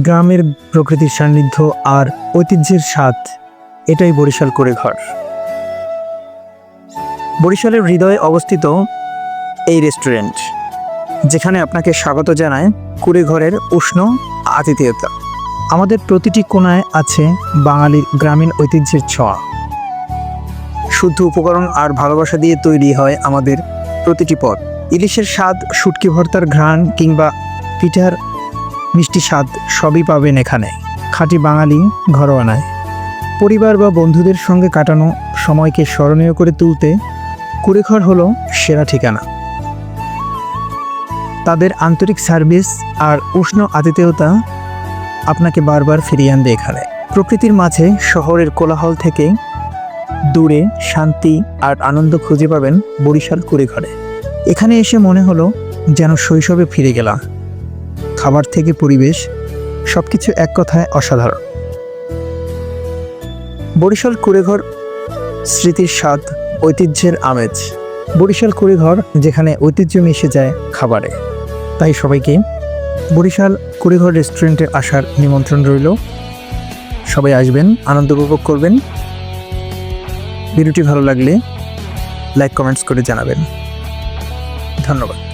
গ্রামের প্রকৃতির সান্নিধ্য আর ঐতিহ্যের স্বাদ, এটাই বরিশাল কুঁড়েঘর। বরিশালের হৃদয়ে অবস্থিত এই রেস্টুরেন্ট, যেখানে আপনাকে স্বাগত জানায় কুঁড়েঘরের উষ্ণ আতিথেয়তা। আমাদের প্রতিটি কোণায় আছে বাঙালির গ্রামীণ ঐতিহ্যের ছোঁয়া। শুদ্ধ উপকরণ আর ভালোবাসা দিয়ে তৈরি হয় আমাদের প্রতিটি পদ। ইলিশের স্বাদ, শুটকি ভর্তার ঘ্রাণ কিংবা পিঠার মিষ্টি স্বাদ সবই পাবেন এখানে, খাঁটি বাঙালি ঘরোয়ানায়। পরিবার বা বন্ধুদের সঙ্গে কাটানো সময়কে স্মরণীয় করে তুলতে কুঁড়েঘর হলো সেরা ঠিকানা। তাদের আন্তরিক সার্ভিস আর উষ্ণ আতিথেয়তা আপনাকে বারবার ফিরিয়ে আনবে এখানে। প্রকৃতির মাঝে শহরের কোলাহল থেকে দূরে শান্তি আর আনন্দ খুঁজে পাবেন বরিশাল কুঁড়েঘরে। এখানে এসে মনে হলো যেন শৈশবে ফিরে গেলাম। খাবার থেকে পরিবেশ, সবকিছু এক কথায় অসাধারণ। বরিশাল কুঁড়েঘর, স্মৃতির স্বাদ, ঐতিহ্যের আমেজ। বরিশাল কুঁড়েঘর, যেখানে ঐতিহ্য মিশে যায় খাবারে। তাই সবাইকে বরিশাল কুঁড়েঘর রেস্টুরেন্টে আসার নিমন্ত্রণ রইল। সবাই আসবেন, আনন্দ উপভোগ করবেন। ভিডিওটি ভালো লাগলে লাইক কমেন্টস করে জানাবেন। ধন্যবাদ।